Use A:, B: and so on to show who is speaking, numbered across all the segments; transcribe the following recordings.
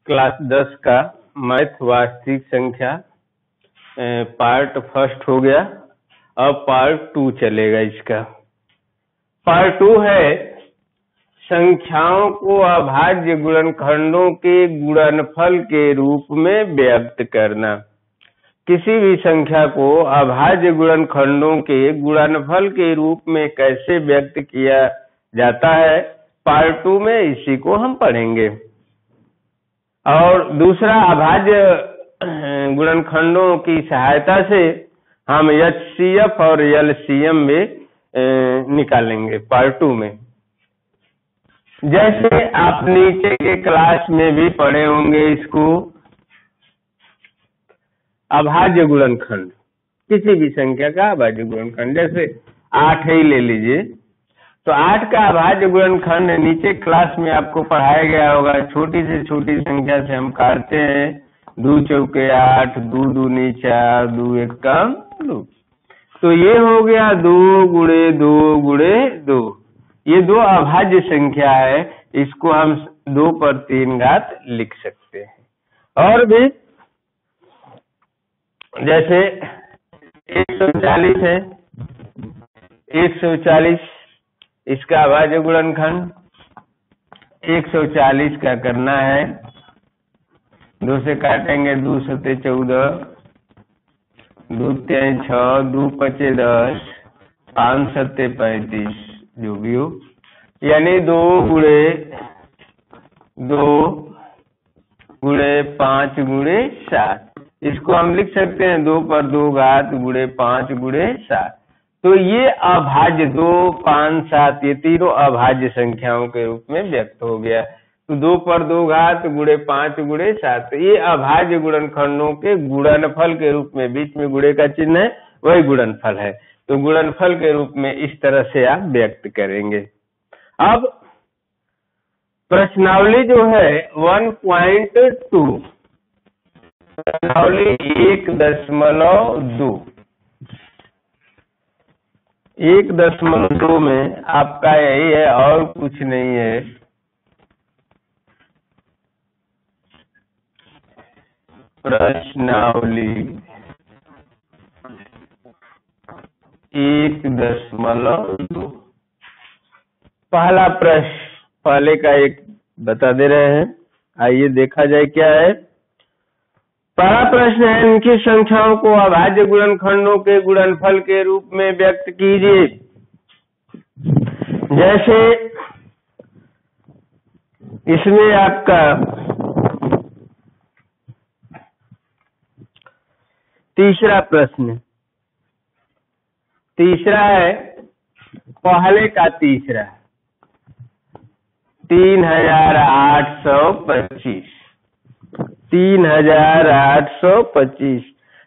A: Class 10 का math वास्तविक संख्या पार्ट फर्स्ट हो गया। अब पार्ट 2 चलेगा। इसका पार्ट 2 है संख्याओं को अभाज्य गुणनखंडों के गुणनफल के रूप में व्यक्त करना। किसी भी संख्या को अभाज्य गुणनखंडों के गुणनफल के रूप में कैसे व्यक्त किया जाता है, पार्ट 2 में इसी को हम पढ़ेंगे। और दूसरा, अभाज्य गुणनखंडों की सहायता से हम एचसीएफ और एलसीएम में निकालेंगे पार्ट 2 में। जैसे आप नीचे के क्लास में भी पढ़े होंगे, इसको अभाज्य गुणनखंड, किसी भी संख्या का अभाज्य गुणनखंड, जैसे 8 ही ले लीजिए तो 8 का अभाज्य गुणनखंड नीचे क्लास में आपको पढ़ाया गया होगा। छोटी से छोटी संख्या से हम काटते हैं, 2 चौके 8, 2 दूनी 4, 2 एकम 2। तो ये हो गया 2 गुणे 2 गुणे 2। ये 2 अभाज्य संख्या है, इसको हम 2 पर 3 घात लिख सकते हैं। और भी जैसे 140 है, 140 इसका अभाज्य गुणनखंड 140 का करना है, 2 से काटेंगे, 2 सते 14, 2 तिहाई 6, 2 पचे 10, 5 सते 35, जो भी हो, यानी 2 गुणे 2 गुणे 5 गुणे 7। इसको हम लिख सकते हैं 2 पर 2 घात गुणे 5 गुणे 7। तो ये अभाज्य 2, 5, 7 ये तीनों अभाज्य संख्याओं के रूप में व्यक्त हो गया। तो 2 पर 2 घात गुणे 5 गुणे 7, ये अभाज्य गुणनखंडों के गुणनफल के रूप में, बीच में गुणे का चिन्ह है, वही गुणनफल है। तो गुणनफल के रूप में इस तरह से आप व्यक्त करेंगे। अब प्रश्नावली जो है 1.2, प्रश्नावली 1.2, 1.2 में आपका यही है और कुछ नहीं है। प्रश्नावली 1.2, पहला प्रश्न पहले का एक बता दे रहे हैं। आइए देखा जाए क्या है। पहला प्रश्न है, इनकी संख्याओं को अभाज्य गुणनखंडों के गुणनफल के रूप में व्यक्त कीजिए। जैसे इसमें आपका तीसरा प्रश्न, तीसरा है पहले का तीसरा, 3825, 3825।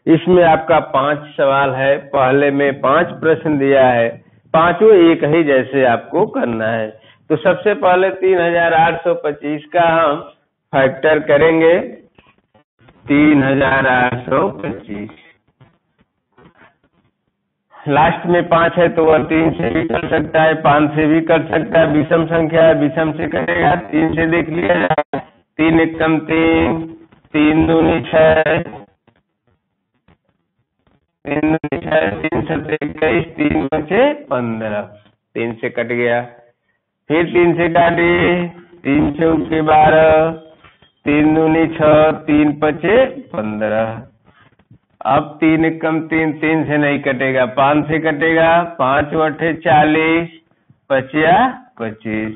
A: इसमें आपका 5 सवाल है, पहले में 5 प्रश्न दिया है, पांचों एक ही जैसे आपको करना है। तो सबसे पहले 3825 का हम फैक्टर करेंगे, 3825। लास्ट में 5 है तो वह 3 से भी कर सकता है, 5 से भी कर सकता है। विषम संख्या है, विषम से करेगा, 3 से देख लिया जाए, 3 एकम 3, 3 दूनी 6, 3 दूनी 6, 3 सते 21, 3 बचे 15, 3 से कट गया। फिर 3 से काटे, 3 चौके 12, 3 दूनी 6, 3 बचे 15। अब 3 एकम 3, 3 से नहीं कटेगा, 5 से कटेगा, 5 अठे 40, 25 25।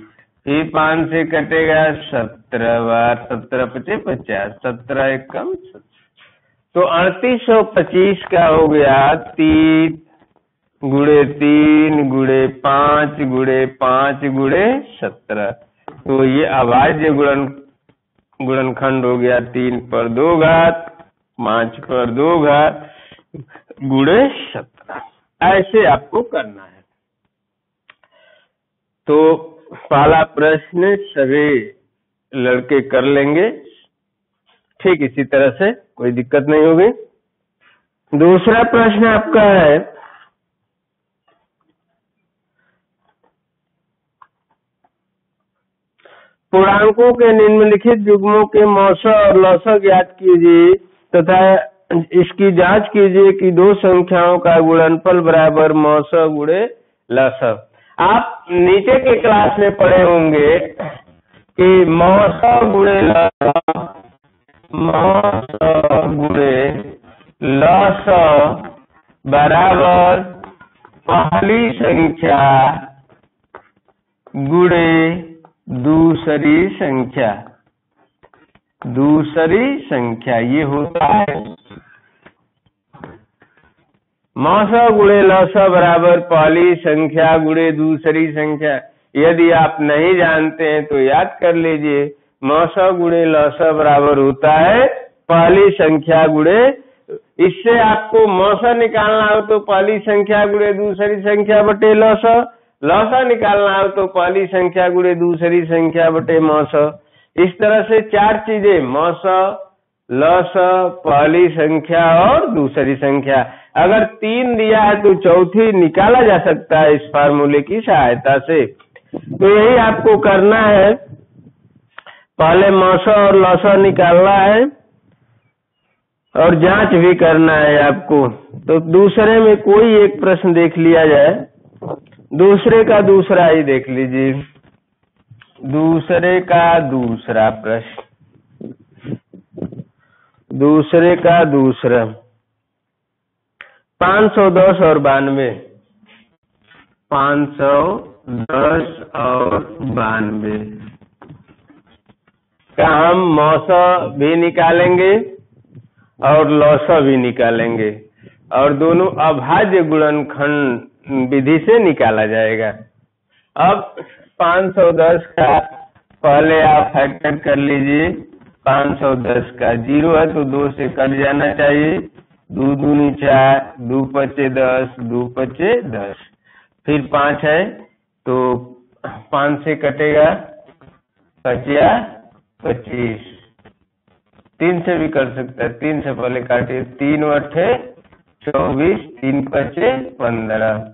A: फिर 5 से कटेगा, 17 बार, 17 पचे 50, 17 एकम 17। तो 3825 का हो गया 3 गुणे 3 गुणे 5 गुणे 5 गुणे 17। तो ये अभाज्य गुणनखंड हो गया 3 पर 2 घात 5 पर 2 घात गुणे 17। ऐसे आपको करना है। तो पहला प्रश्न सभी लड़के कर लेंगे, ठीक इसी तरह से, कोई दिक्कत नहीं होगी। दूसरा प्रश्न आपका है, पूर्णांकों के निम्नलिखित युग्मों के मौसा और लौसा ज्ञात कीजिए तथा इसकी जांच कीजिए कि दो संख्याओं का गुणनफल बराबर मौसा गुणे लौसा। आप नीचे के क्लास में पढ़े होंगे कि मौसा गुणे लौसा, मौसा गुणे लौसा बराबर पहली संख्या गुणे दूसरी संख्या, दूसरी संख्या ये होता है। मौसा गुणे लौसा बराबर पहली संख्या गुणे दूसरी संख्या। यदि आप नहीं जानते हैं तो याद कर लीजिए, मौसा गुणे लौसा बराबर होता है पहली संख्या गुणे, इससे आपको मौसा निकालना हो तो पहली संख्या गुणे दूसरी संख्या बटे लौसा, लौसा निकालना हो तो पहली संख्या गुणे दूसरी संख्या बटे मौसा। इस तरह से चार चीजें, मौसा, लौसा, पहली संख्या और दूसरी संख्या। अगर तीन दिया है तो चौथी निकाला जा सकता है इस फार्मूले की सहायता से। तो यही आपको करना है, पहले मौसा और लौसा निकालना है और जांच भी करना है आपको। तो दूसरे में कोई एक प्रश्न देख लिया जाए, दूसरे का दूसरा ही देख लीजिए, दूसरे का दूसरा प्रश्न, दूसरे का दूसरा 510 और 92, 510 और 92 का हम मौसा भी निकालेंगे और लौसा भी निकालेंगे और दोनों अभाज्य गुणनखंड विधि से निकाला जाएगा। अब 510 का पहले आप फैक्टर कर लीजिए, 510 का 0 है तो 2 से कट जाना चाहिए, 2 दूनी 4, 2 पचे 10, 2 पचे 10, फिर 5 है तो 5 से कटेगा 25, 25, 3 से भी कर सकता है, 3 से पहले काटिए, 3 अठे 24, 3 पचे 15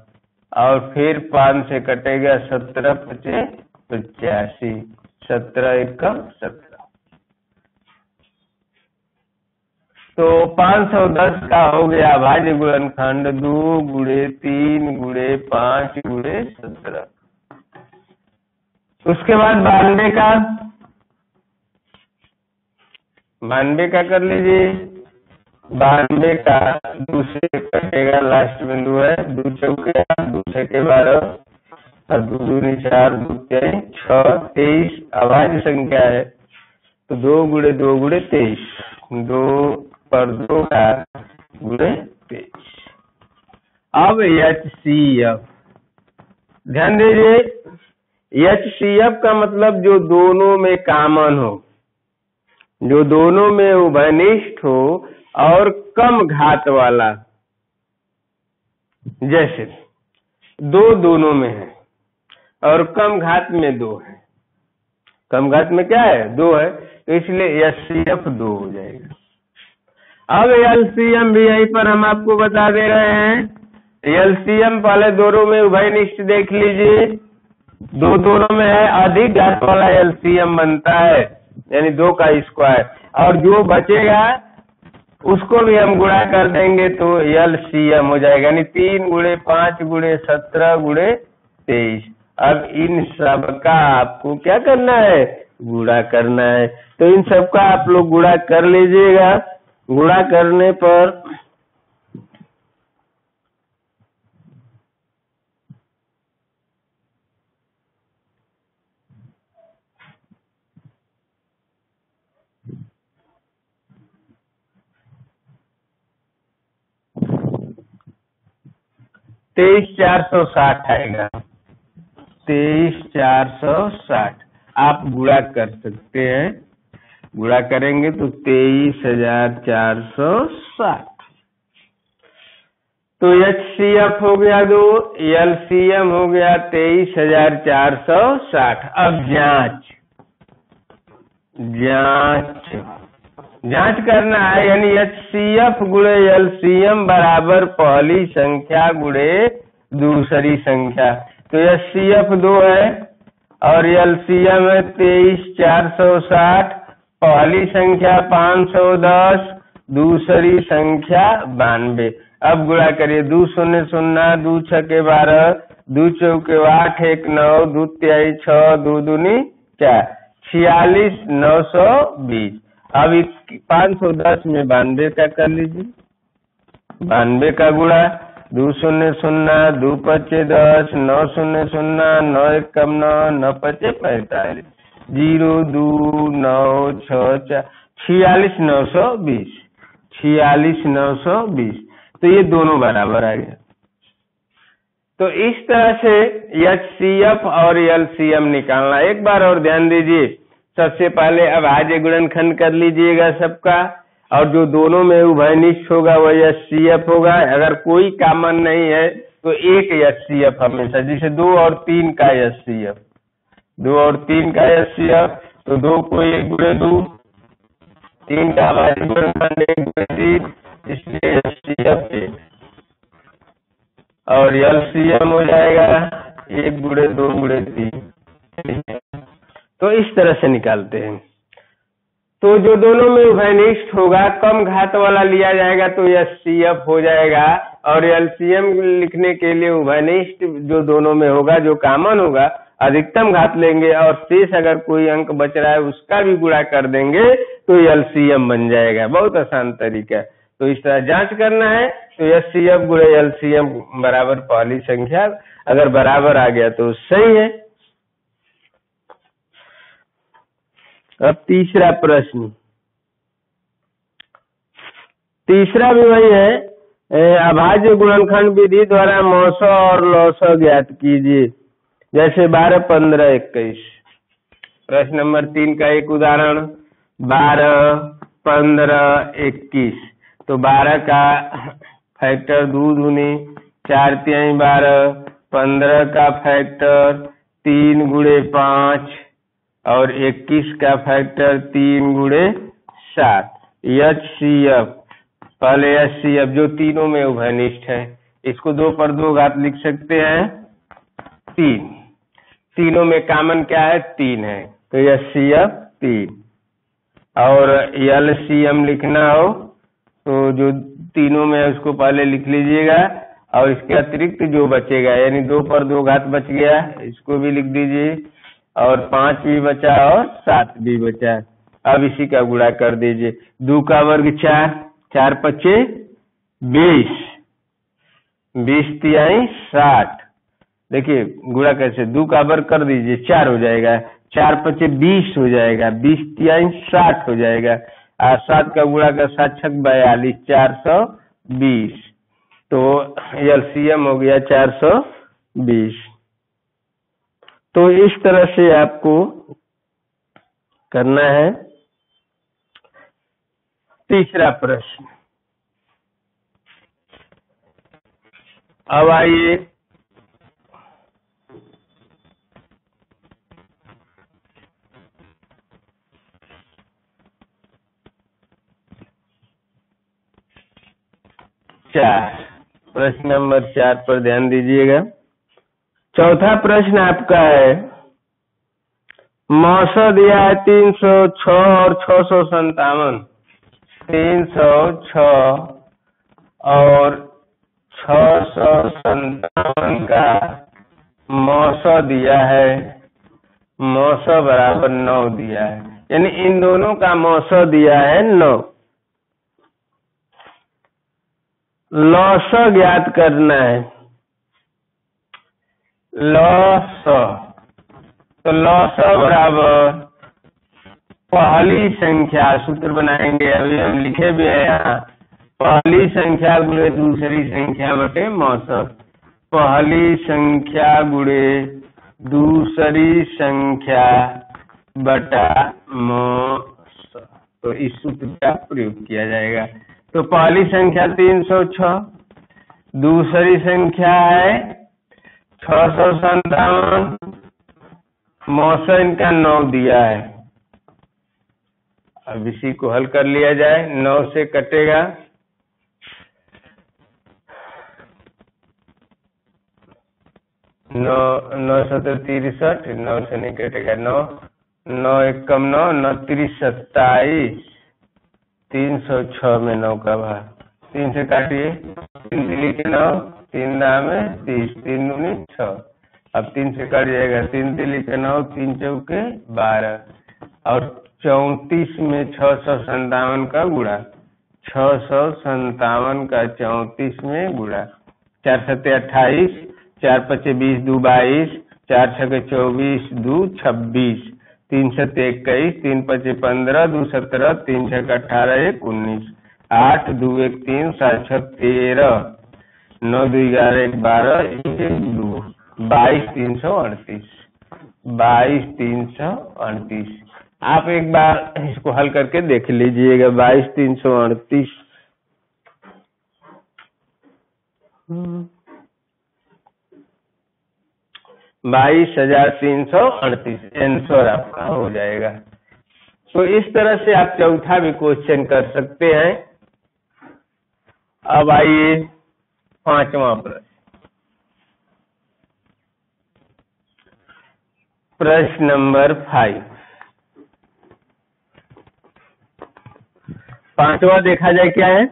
A: और फिर 5 से कटेगा 17 पचे 85, 17 एकम 17। तो 510 का हो गया भाज्य गुणनखंड 2 गुणे 3 गुणे 5 गुणे 17। उसके बाद 92 का, 92 का कर लीजिए, 92 का 2 से कटेगा, लास्ट में 2 है, 2 चौके 2 छके 12 और 2 दूनी 4, 2 6, 23 अभाज्य संख्या है तो 2 गुणे 2 गुणे 23, 2 पर 2 का गुणे 23। अब HCF, ध्यान दीजिए, HCF का मतलब जो दोनों में कॉमन हो, जो दोनों में उभयनिष्ठ हो और कम घात वाला। जैसे 2 दोनों में है और कम घात में 2 है, कम घात में क्या है 2 है, तो इसलिए HCF 2 हो जाएगा। अब LCM भी यहीं पर हम आपको बता दे रहे हैं। LCM पहले दोनों में उभयनिष्ठ देख लीजिए, 2 दोनों में है, अधिक घात वाला LCM बनता है, यानी 2 का स्क्वायर, और जो बचेगा उसको भी हम गुणा कर देंगे तो LCM हो जाएगा, यानी 3 गुणे 5 गुणे 17 गुणे 23। अब इन सब का आपको क्या करना है, गुणा करना है। तो इन सब का आप लोग गुणा कर लीजिएगा। गुणा करने पर तेईस 460 आएगा, 23,460 आप गुणा कर सकते हैं। गुणा करेंगे तो 23,460। तो HCF हो गया 2, LCM हो गया 23,460। अब जांच करना है, यानी HCF गुणे LCM बराबर पहली संख्या गुणे दूसरी संख्या। तो HCF 2 है और एलसीएम है 23 460, पहली संख्या 510, दूसरी संख्या 92। अब गुणा करिए, 2 शून्य 0, 2 छके 12, 2 चौके 8, 1 9, 2 तिहाई 6, 2 दूनी 4, 46 920। अब 510 में 92 का कर लीजिए, 92 का गुणा, 2 शून्य 0, 2 पच्चे 10, 9 शून्य 0, 9 1 कम 9, 9 पच्चे 45, 0 2 9 6 4, 46 920, 46 920। तो ये दोनों बराबर आ गया। तो इस तरह से एचसीएफ और एलसीएम निकालना। एक बार और ध्यान दीजिए, सबसे पहले अभाज्य गुणनखंड कर लीजिएगा सबका, और जो दोनों में उभयनिष्ठ होगा वह एचसीएफ होगा। अगर कोई कॉमन नहीं है तो एक एचसीएफ हमेशा, जैसे 2 और 3 का एचसीएफ, 2 और 3 का एचसीएफ, तो 2 को 1 गुणे 2, 3 का अभाज्य गुणनखंड 1 गुणे 3, इसलिए एचसीएफ 1, और एलसीएम हो जाएगा 1 गुणे 2 गुणे 3। तो इस तरह से निकालते हैं। तो जो दोनों में उभयनिष्ठ होगा, कम घात वाला लिया जाएगा तो एचसीएफ हो जाएगा, और एलसीएम लिखने के लिए उभयनिष्ठ जो दोनों में होगा, जो कॉमन होगा, अधिकतम घात लेंगे और शेष अगर कोई अंक बच रहा है उसका भी गुणा कर देंगे तो एलसीएम बन जाएगा। बहुत आसान तरीका है। तो इस तरह जांच करना है, तो एचसीएफ गुणे एलसीएम बराबर पहली संख्या, अगर बराबर आ गया तो सही है। अब तीसरा प्रश्न, तीसरा भी वही है, अभाज्य गुणनखंड विधि द्वारा मौसा और लौसा ज्ञात कीजिए। जैसे 12 15 21। प्रश्न नंबर 3 का एक उदाहरण, 12 15 21। तो 12 का फैक्टर 2 दूनी 4 तिहाई 12, 15 का फैक्टर 3 गुणे 5, और 21 का फैक्टर 3 गुणे 7। एचसीएफ, पहले एचसीएफ जो तीनों में उभयनिष्ठ है, इसको 2 पर 2 घात लिख सकते हैं 3, तीनों में कॉमन क्या है 3 है, तो एचसीएफ 3। और एलसीएम लिखना हो तो जो तीनों में है उसको पहले लिख लीजिएगा, और इसके अतिरिक्त जो बचेगा, यानी 2 पर 2 घात बच गया, इसको भी लिख दीजिए, और 5 भी बचा और 7 भी बचा। अब इसी का गुणा कर दीजिए, 2 का वर्ग 4, 4 पच्चे 20, 20 तिहाई 60। देखिए गुणा कैसे, 2 का वर्ग कर दीजिए 4 हो जाएगा, 4 पच्चे 20 हो जाएगा, 20 तिहाई 60 हो जाएगा, और 7 का गुणा कर 7 छक 42, 420। तो एलसीएम हो गया 420। तो इस तरह से आपको करना है। तीसरा प्रश्न, अब आइए प्रश्न नंबर 4 पर ध्यान दीजिएगा। चौथा प्रश्न आपका है, मौसा दिया है 306 और 657, 306 और 657 का मौसा दिया है, मौसा बराबर 9 दिया है, यानी इन दोनों का मौसा दिया है 9। लौसा ज्ञात करना है, लौसा, तो लौसा बराबर पहली संख्या, सूत्र बनाएंगे, अभी हम लिखे भी है यहाँ, पहली संख्या गुणे दूसरी संख्या बटे मौसा, पहली संख्या गुणे दूसरी संख्या बटा मौसा। तो इस सूत्र का प्रयोग किया जाएगा। तो पहली संख्या 306, दूसरी संख्या है 657, मौसा इनका 9 दिया है। अब इसी को हल कर लिया जाए, 9 से कटेगा, 9 9 7 63, 9 से नहीं कटेगा, 9 9 1 कम 9 9 30 27, 306 में 9 का भाग, 3 से काटिए, 3 दिली के 9, 3 दाम में 30, 3 दूनी 6, अब 3 से कट जाएगा, 3 दिली के 9, 3 चौके 12, और 34 में 657 का गुणा, 657 का 34 में गुणा, 4 7 28, 4 5 20 2 22, 4 6 24 2 26, 3 7 21, 3 5 15, 2 17, 3 6 18 1 19, 8 2 1 3, 7 6 13, 9 2 11 1 12, 1 2, 22 338, 22 338। आप एक बार इसको हल करके देख लीजिएगा, 22 338, 22,338 आंसर आपका हो जाएगा। तो इस तरह से आप चौथा भी क्वेश्चन कर सकते हैं। अब आइए 5वां प्रश्न। प्रश्न नंबर 5। 5वां देखा जाए क्या है।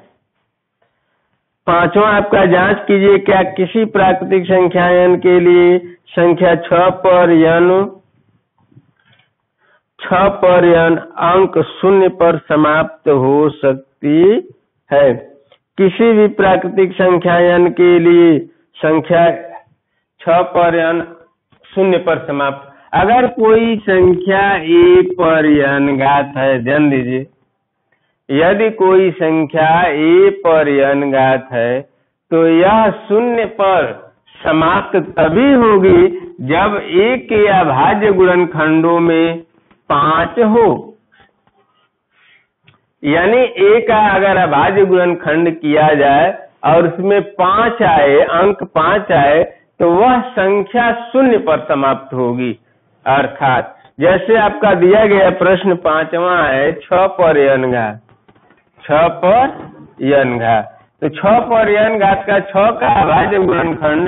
A: 5वां आपका जांच कीजिए, क्या किसी प्राकृतिक संख्या n के लिए संख्या 6 पर n अंक 0 पर समाप्त हो सकती है। किसी भी प्राकृतिक संख्या n के लिए संख्या 6 पर n 0 पर समाप्त, अगर कोई संख्या a पर n घात है, ध्यान दीजिए, यदि कोई संख्या a पर n घात है तो यह 0 पर समाप्त तभी होगी जब a के अभाज्य गुणनखंडों में 5 हो। यानी a का अगर अभाज्य गुणनखंड किया जाए और उसमें 5 आए, अंक 5 आए, तो वह संख्या 0 पर समाप्त होगी। अर्थात जैसे आपका दिया गया प्रश्न 5वां है, 6 पर n घात, 6 पर n घात, तो 6 पर n घात का 6 का अभाज्य गुणनखंड,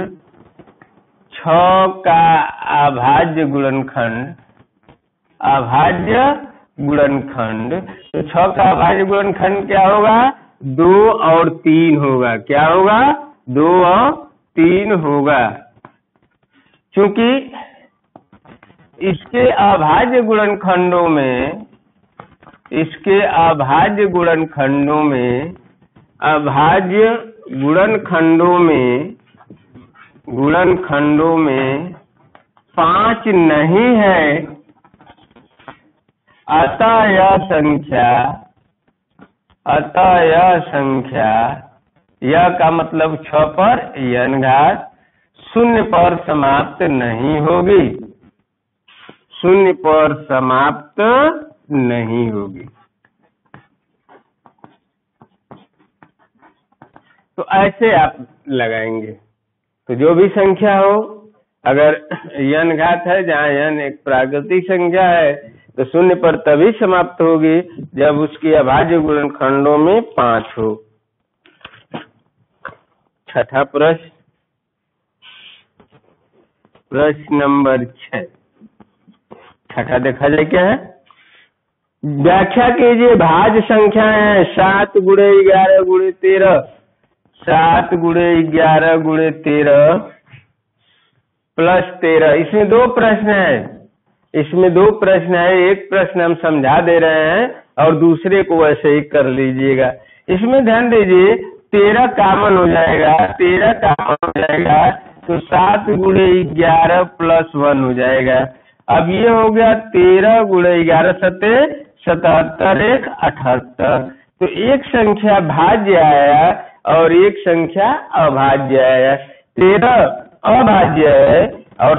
A: 6 का अभाज्य गुणनखंड, तो 6 का अभाज्य गुणनखंड क्या होगा? 2 और 3 होगा। क्या होगा? 2 और 3 होगा। क्योंकि इसके अभाज्य गुणनखंडों में, अभाज्य गुणनखंडों में 5 नहीं है, अतः यह संख्या, यह का मतलब 6 पर n घात 0 पर समाप्त नहीं होगी, 0 पर समाप्त नहीं होगी। तो ऐसे आप लगाएंगे। तो जो भी संख्या हो, अगर n घात है, जहाँ n एक प्राकृतिक संख्या है, तो 0 पर तभी समाप्त होगी जब उसकी अभाज्य गुणनखंडों में 5 हो। छठा प्रश्न, प्रश्न नंबर 6। छठा देखा जाए क्या है। व्याख्या कीजिए, भाज्य संख्याएं हैं 7 गुणे 11 गुणे 13, 7 गुणे 11 गुणे 13 प्लस 13। इसमें 2 प्रश्न है, एक प्रश्न हम समझा दे रहे हैं और दूसरे को वैसे ही कर लीजिएगा। इसमें ध्यान दीजिए, 13 कॉमन हो जाएगा, तो 7 गुणे 11 प्लस 1 हो जाएगा। अब ये हो गया 13 गुणे 11 7 77 1 78। तो एक संख्या भाज्य आया और एक संख्या अभाज्य आया। 13 अभाज्य है और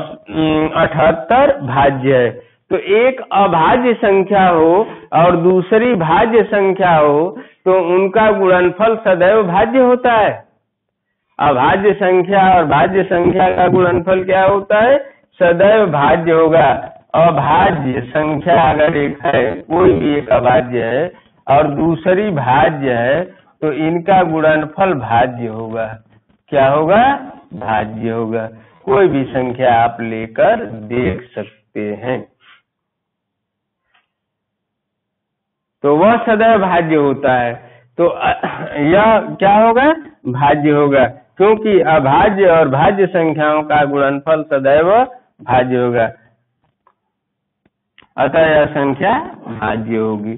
A: 78 भाज्य है। तो एक अभाज्य संख्या हो और दूसरी भाज्य संख्या हो तो उनका गुणनफल सदैव भाज्य होता है। अभाज्य संख्या और भाज्य संख्या का गुणनफल क्या होता है? सदैव भाज्य होगा। अभाज्य संख्या अगर एक है, कोई भी एक अभाज्य है और दूसरी भाज्य है, तो इनका गुणनफल भाज्य होगा। क्या होगा? भाज्य होगा। कोई भी संख्या आप लेकर देख सकते हैं। तो वह सदैव भाज्य होता है। तो यह क्या होगा? भाज्य होगा, क्योंकि अभाज्य और भाज्य संख्याओं का गुणनफल सदैव भाज्य होगा, अतः यह संख्या भाज्य होगी।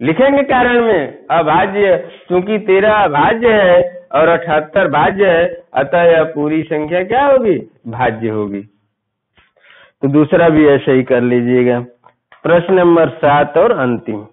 A: लिखेंगे कारण में अभाज्य, क्योंकि 13 अभाज्य है और 78 भाज्य है, अतः यह पूरी संख्या क्या होगी? भाज्य होगी। तो दूसरा भी ऐसे ही कर लीजिएगा। प्रश्न नंबर 7 और अंतिम।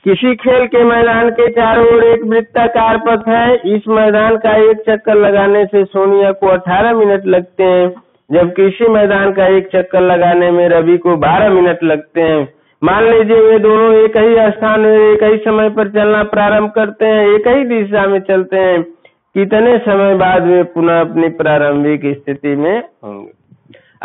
A: किसी खेल के मैदान के चारों ओर एक वृत्ताकार पथ है। इस मैदान का एक चक्कर लगाने से सोनिया को 18 मिनट लगते हैं, जबकि इसी मैदान का एक चक्कर लगाने में रवि को 12 मिनट लगते हैं। मान लीजिए वे दोनों एक ही स्थान में एक ही समय पर चलना प्रारंभ करते हैं, एक ही दिशा में चलते हैं। कितने समय बाद वे पुनः अपनी प्रारंभिक स्थिति में होंगे?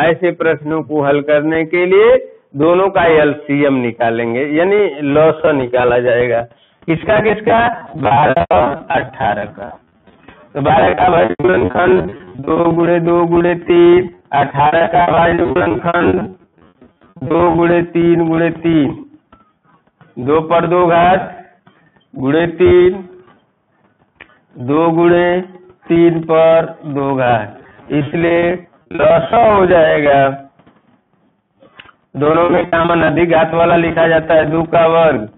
A: ऐसे प्रश्नों को हल करने के लिए दोनों का एलसीएम निकालेंगे, यानी लॉसा निकाला जाएगा। किसका किसका? 12 और 18 का। तो 12 का भाज्य गुणनखंड 2 गुणे 2 गुणे 3, 18 का भाज्य गुणनखंड 2 गुणे 3 गुणे 3, 2 पर 2 घात गुणे 3, 2 गुणे 3 पर 2 घात, इसलिए लॉसा हो जाएगा। दोनों में कॉमन अधिक घात वाला लिखा जाता है 2 का वर्ग,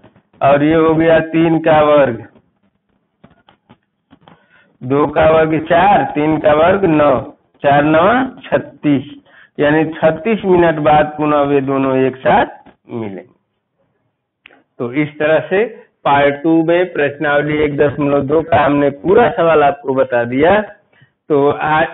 A: और ये हो गया 3 का वर्ग। 2 का वर्ग 4, 3 का वर्ग 9, 4 9 36, यानी 36 मिनट बाद पुनः वे दोनों एक साथ मिलेंगे। तो इस तरह से पार्ट 2 में प्रश्नावली 1.2 का हमने पूरा सवाल आपको बता दिया। तो आज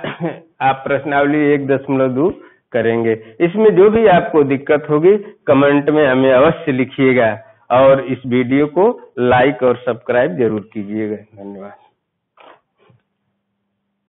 A: आप प्रश्नावली 1.2 करेंगे। इसमें जो भी आपको दिक्कत होगी कमेंट में हमें अवश्य लिखिएगा, और इस वीडियो को लाइक और सब्सक्राइब जरूर कीजिएगा। धन्यवाद।